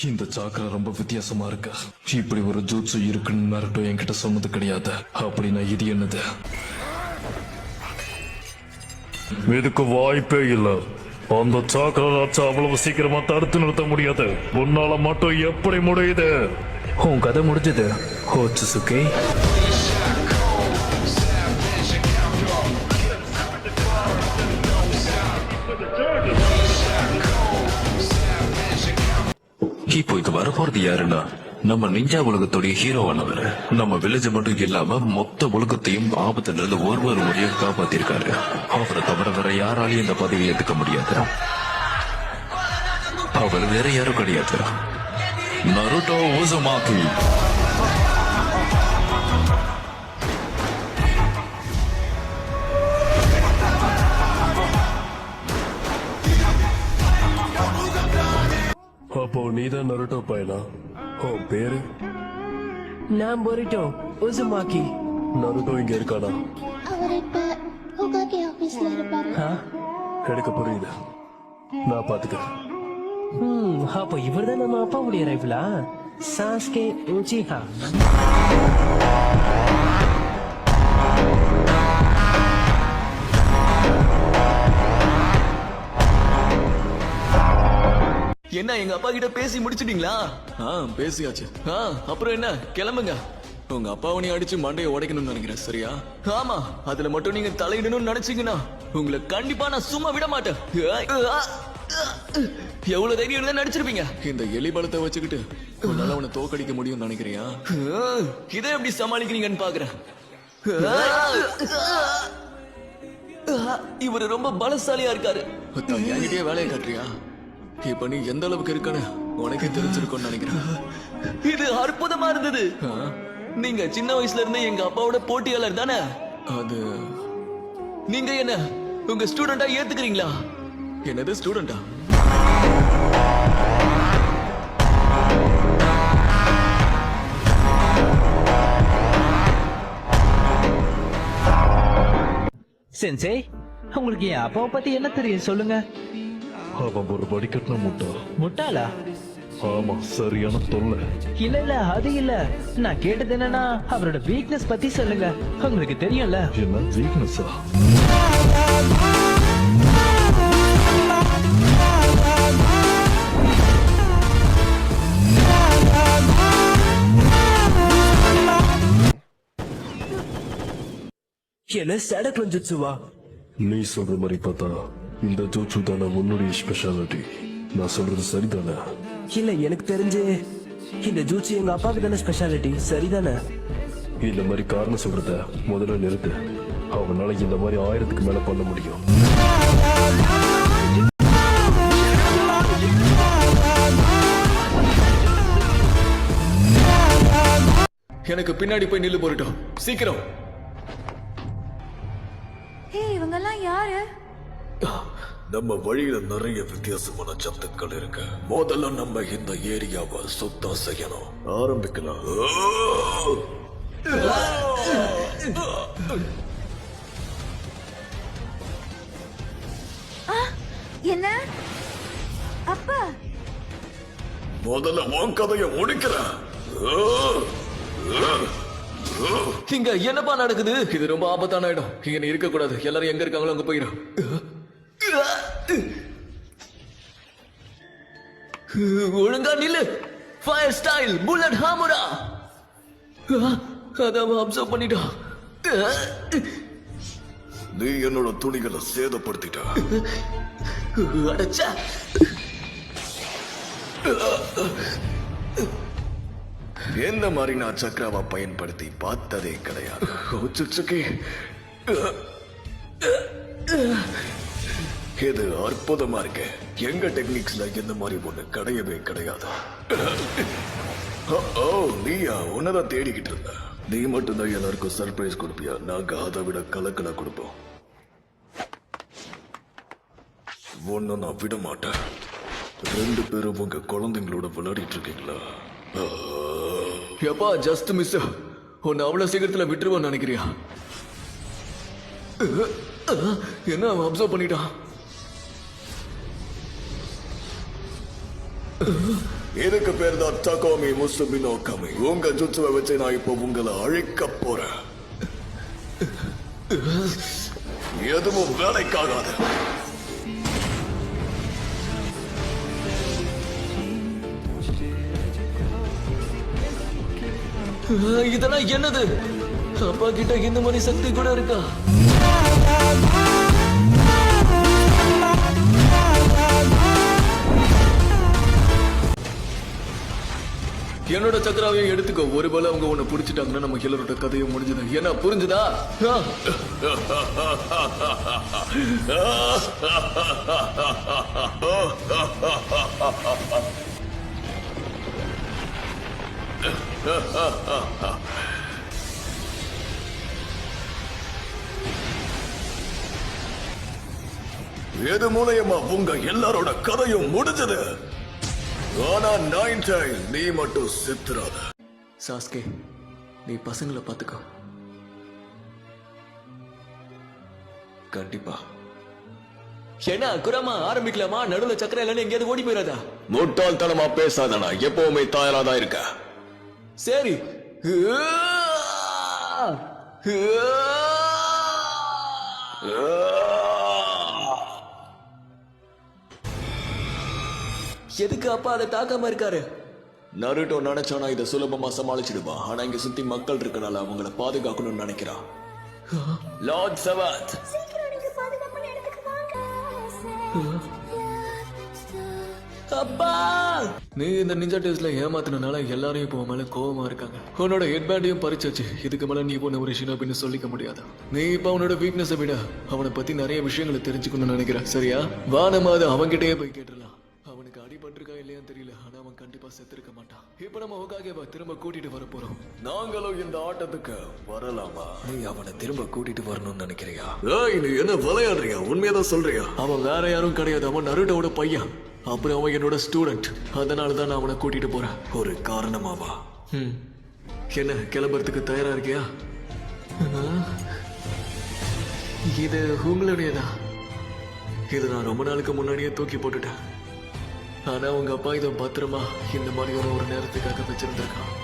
இந்த சாக்கரை ரொம்ப வித்தியாசமா இருக்கு. இப்படி ஒரு ஜூட்ஸு இருக்குன்னு நருட்டோ என்கிட்ட சொன்னது கிடையாது. அப்படின்னா இது என்னது? இதுக்கு வாய்ப்பே இல்ல. அந்த சாக்கரை அவ்வளவு சீக்கிரமா தடுத்து நிறுத்த முடியாது. உன்னால மட்டும் எப்படி முடியுது? உன் கதை முடிஞ்சது ஹோச்சுசுகே. இப்போ இது வரப்போறது யாருன்னா நம்ம நிஞ்சா உலகத்துடைய ஹீரோவானவர். நம்ம வில்லேஜ் மட்டும் இல்லாம மொத்த உலகத்தையும் ஆபத்துல இருந்து ஒரு முறையை காப்பாத்திருக்காரு. அவரை தவிர வேற யாராலையும் இந்த பதவியை ஏத்துக்க முடியாது. அவர் வேற யாரும் கிடையாது, நருட்டோ உசுமாக்கி. அப்போ நீதான் நருட்டோ பையனா? உன் பேரு? நான் பொரிட்டோ உசுமாக்கி. நருட்டோ இங்க இருக்கானா? அவர் இப்ப ஹோகாகே ஆபீஸ்ல இருப்பாரு. எனக்கு புரியுது, நான் பாத்துக்கிறேன். அப்போ இவர்தான் நம்ம அப்பாவுடைய ரைஃபிளா? சாஸ்கே உச்சிஹா. என்ன எங்க அப்பா கிட்ட பேசி முடிச்சிட்டீங்களா? பேசியாச்சு. அப்புறம் என்ன, கிளம்புங்க. உங்க அப்பாவனை அடிச்சு மண்டையை உடைக்கணும்னு நினைக்கிறேன், சரியா? ஆமா, அதுல மட்டும் நீங்க தலையிடணும்னு நினைச்சீங்கன்னா உங்களை கண்டிப்பா நான் சும்மா விட மாட்டேன். எவ்வளவு தைரியம் தான் நடிச்சிருப்பீங்க. இந்த எலி பலத்தை வச்சுக்கிட்டு உன்னால அவனை தோக்கடிக்க முடியும்னு நினைக்கிறியா? இதை எப்படி சமாளிக்கிறீங்கன்னு பாக்குறேன். இவரு ரொம்ப பலசாலியா இருக்காரு. என்கிட்டயே வேலையை காட்டுறியா? இப்ப நீ எந்த அளவுக்கு இருக்கன்னு உனக்கே தெரிஞ்சிருக்கும்னு நினைக்கிறேன். இது அற்புதமா இருந்தது. நீங்க சின்ன வயசுல இருந்தே எங்க அப்பாவோட போட்டியாளர் தானே? அது நீங்க என்ன உங்க ஸ்டூடெண்டா ஏத்துக்கிறீங்களா? என்னது ஸ்டூடெண்டா? சென்சே, உங்களுக்கு என் அப்பாவை பத்தி என்ன தெரியும் சொல்லுங்க. அவன் ஒரு வடிகட்டின முட்டாளா? ஆமா, சரியான தொல்லை. இல்ல அது இல்ல. நான் கேட்டது என்னன்னா அவரோட வீக்னஸ் பத்தி சொல்லுங்க. உங்களுக்கு தெரியும்ல. என்ன வீக்னஸா? என்ன சடக்குலன் ஜுட்சுவா? நீ சொல்ற மாதிரி பார்த்தா இந்த ஜூட்சு தானே உன்னுடைய ஸ்பெஷாலிட்டி. நான் சொல்றது சரிதானே? இல்ல, எனக்கு தெரிஞ்சு இந்த ஜூட்சு எங்க அப்பாவுக்கு தானே ஸ்பெஷாலிட்டி, சரிதானே? இந்த மாதிரி காரணம் சொல்றத முதல்ல நிறுத்து. அவனால இந்த மாதிரி 1000க்கு மேல பண்ண முடியும். எனக்கு பின்னாடி போய் நில்லு போறட்டும், சீக்கிரம். இவங்கெல்லாம் யாரு? நம்ம வழியில நிறைய வித்தியாசமான சத்துக்கள் இருக்கு. முதல்ல நம்ம இந்த ஏரியாவை சுத்தம் செய்யணும். ஆரம்பிக்கலாம். என்ன அப்பா? முதல்ல உன் கதையை முடிக்கிறேன். இங்க என்னப்பா நடக்குது? இது ரொம்ப ஆபத்தான இடம். இங்க நீ இருக்க கூடாது. எல்லாரும் எங்க இருக்காங்களோ அங்க போயிடும். ஒழுங்கா நில்லு. ஃபயர் ஸ்டைல் புல்லட் ஹாமுரா. அதான் அப்சர்வ் பண்ணிட்டான். நீ என்னோட துணிகளை சேதப்படுத்திட்ட. அடச்சா. என்ன மாதிரி நான் சக்ராவை பயன்படுத்தி பார்த்ததே கிடையாது. இது அற்புதமா இருக்கு. எங்க டெக்னிக்ஸ்ல இந்த மாதிரி ஒண்ணு கிடையவே கிடையாது. நீயா உன்னதான் தேடிக்கிட்டு இருந்த. நீ மட்டும்தான் எல்லாருக்கும் சர்ப்ரைஸ் கொடுப்பியா? நாங்க அதை விட கலக்கலா கொடுப்போம். ஒன்னு நான் விட மாட்டேன். 2 பேரும் உங்க குழந்தைங்களோட விளையாடிட்டு இருக்கீங்களா? எப்பா ஜஸ்ட் மிஸ். உன்னை அவ்வளவு சீக்கிரத்துல விட்டுருவோன்னு நினைக்கிறியா? என்ன அப்சர்வ் பண்ணிட்டான்? இதுக்கு பேர் தான் தகோமி முசுமினோ கமி. உங்க ஜுட்சுவை வச்சு நான் இப்போ உங்களை அழிக்க போறேன். எதுவும் வேலைக்காகாது. இதெல்லாம் என்னது? அப்பா கிட்ட இந்த மாதிரி சக்தி கூட இருக்கா? என்னோட சக்கராவையும் எடுத்துக்கோ. ஒருவேளை அவங்க உன்னை புடிச்சிட்டாங்கன்னா நம்ம எல்லாரோட கதையும் முடிஞ்சது. என்ன புரிஞ்சுதா? எது மூலயமா உங்க எல்லாரோட கதையும் முடிஞ்சது. ஆனா நைன்டைல் நீ மட்டும் செத்துறாத. சாஸ்கே, நீ பசங்களை பாத்துக்கோ. கண்டிப்பா. என்ன குரமா ஆரம்பிக்கலாமா? நடுவுல சக்கரம் இல்லைன்னு எங்கேயாவது ஓடி போயிடாதா? முட்டாள்தனமா பேசாதடா. எப்பவுமே தயாராதான் இருக்க. சரி. எதுக்கு அப்பா அதை தாக்காம இருக்காரு? நருட்டோ நினைச்சானா இதை சுலபமா சமாளிச்சிடுவான். ஆனா இங்க சுத்தி மக்கள் இருக்கனால அவங்கள பாதுகாக்கணும்னு நினைக்கிறான். லார்ட் சவாத், அப்பா, நீ இந்த நிஞ்சா டெஸ்ட்ல ஏமாத்தினால எல்லாரும் இப்போ உன் மேல கோவமா இருக்காங்க. உன்னோட ஹெட்பேண்டையும் பறிச்சாச்சு. இதுக்கு மேல நீ போன ஒரு ஷினோபின்னு சொல்லிக்க முடியாது. நீ இப்ப அவனோட வீக்னஸை விட அவனை பத்தி நிறைய விஷயங்களை தெரிஞ்சுக்கணும்னு நினைக்கிற. சரியா? வா, நம்ம அதை அவன்கிட்டயே போய் கேட்டுடலாம். அவனுக்கு அடிபட்டிருக்கா இல்லையான்னு தெரியல, ஆனா அவன் கண்டிப்பா செத்துருக்க மாட்டான். இப்ப நம்ம ஹோகாகேவா திரும்ப கூட்டிட்டு வர போறோம். நாங்களும் இந்த ஆட்டத்துக்கு வரலாமா? நீ அவனை திரும்ப கூட்டிட்டு வரணும்னு நினைக்கிறியா? ஏய், நீ என்ன விளையாடுறியா? உண்மையதான் சொல்றியா? அவன் வேற யாரும் கிடையாது. அவன் நருட்டோட பையன். அப்புறம் அவன் என்னோட ஸ்டூடெண்ட். அதனாலதான் நான் அவனை கூட்டிட்டு போறேன். ஒரு காரணமாவா? என்ன, கிளம்புறதுக்கு தயாரா இருக்கியா? இது உங்களுடையதா? இது நான் ரொம்ப நாளுக்கு முன்னாடியே தூக்கி போட்டுட்டேன். ஆனா உங்க அப்பா இதை பத்திரமா இந்த மாதிரியான ஒரு நேரத்துக்காக வச்சிருந்திருக்கான்.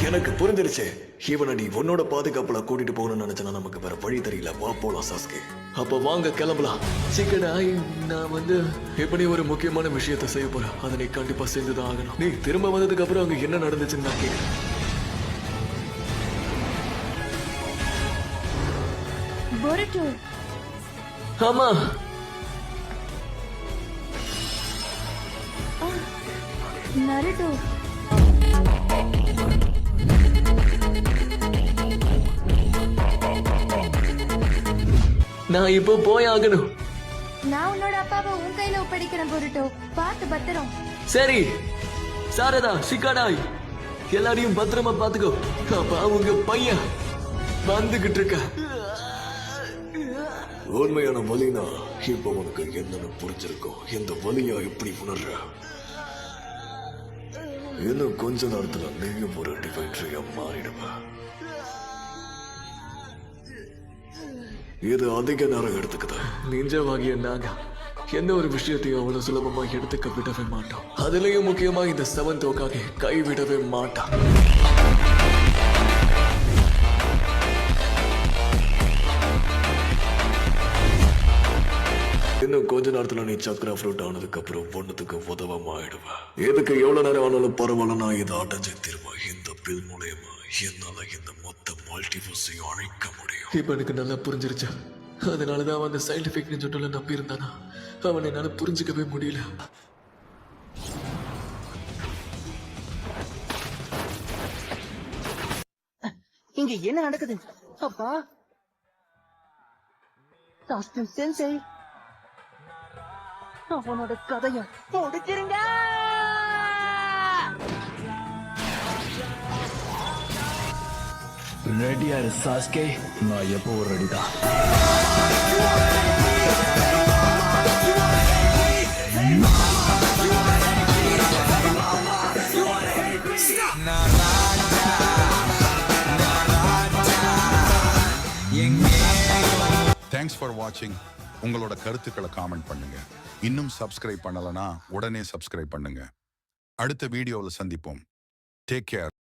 எனக்கு புரிஞ்சிருச்சு. இவனை நீ உன்னோட பாதுகாப்புல கூட்டிட்டு போகணும்னு நினைச்சனா நமக்கு வேற வழி தெரியல. வா போலாம் சாஸ்கே. அப்ப வாங்க கிளம்பலாம். சிக்கடா, நான் எப்படி ஒரு முக்கியமான விஷயத்தை செய்ய போறேன். அதை நீ கண்டிப்பா செஞ்சுதான் ஆகணும். நீ திரும்ப வந்ததுக்கு அப்புறம் அங்க என்ன நடந்துச்சுன்னு நான் கேட்கிறேன். பொருட்டோ, ஆமா, நருட்டோ, நான் இப்போ போய் ஆகணும். நான் உன்னோட அப்பாவை உன் கையில ஒப்படைக்கிறேன் பொருட்டோ. பார்த்து பத்திரம். சரி சாரதா, சிக்காடாய், எல்லாரையும் பத்திரமா பாத்துக்கோ. அப்பா, உங்க பையன் வந்துகிட்டு இருக்க. உண்மையான வலினா இப்ப உனக்கு என்னன்னு புரிஞ்சிருக்கும். இந்த வலியா எப்படி உணர்ற? இன்னும் கொஞ்ச நேரத்துல நீயும் ஒரு டிவைன்ட்ரியா மாறிடுவ. இது அதிக நேரம் எடுத்துக்குது. நிஞ்சவாகிய நாங்க எந்த ஒரு விஷயத்தையும் அவ்வளவு சுலபமா எடுத்துக்க விடவே மாட்டோம். அதுலயும் முக்கியமா இந்த செவன்த் ஓகாகே கைவிடவே மாட்டான். இன்னும் கொஞ்ச நேரத்துல நீ சக்கரா ஃப்ரூட் ஆனதுக்கு அப்புறம் ஒண்ணுத்துக்கு உதவமா ஆயிடுவ. எதுக்கு எவ்வளவு நேரம் ஆனாலும் பரவாயில்ல, நான் இதை அடைஞ்சு திரும்ப இந்த பில் மூலயமா என்னால இந்த மொத்த மல்டிவர்ஸையும் அழிக்க முடியும். இப்ப எனக்கு நல்லா புரிஞ்சிருச்சு. அதனாலதான் அவன் அந்த சயின்டிபிக் நிஜத்துல நம்பி இருந்தானா. அவன் என்னால புரிஞ்சுக்கவே முடியல. இங்க என்ன நடக்குது? அப்பா, டாஸ்டன் சென்சை, அவனோட கதைய முடிச்சிருங்க. ரெடியா இரு சாஸ்கே, நான் எப்போ ரெடிதான். எங்கே தேங்க்ஸ் ஃபார் வாட்சிங். உங்களோட கருத்துக்களை காமெண்ட் பண்ணுங்க. இன்னும் சப்ஸ்கிரைப் பண்ணலனா உடனே சப்ஸ்கிரைப் பண்ணுங்க. அடுத்த வீடியோவில் சந்திப்போம். Take care.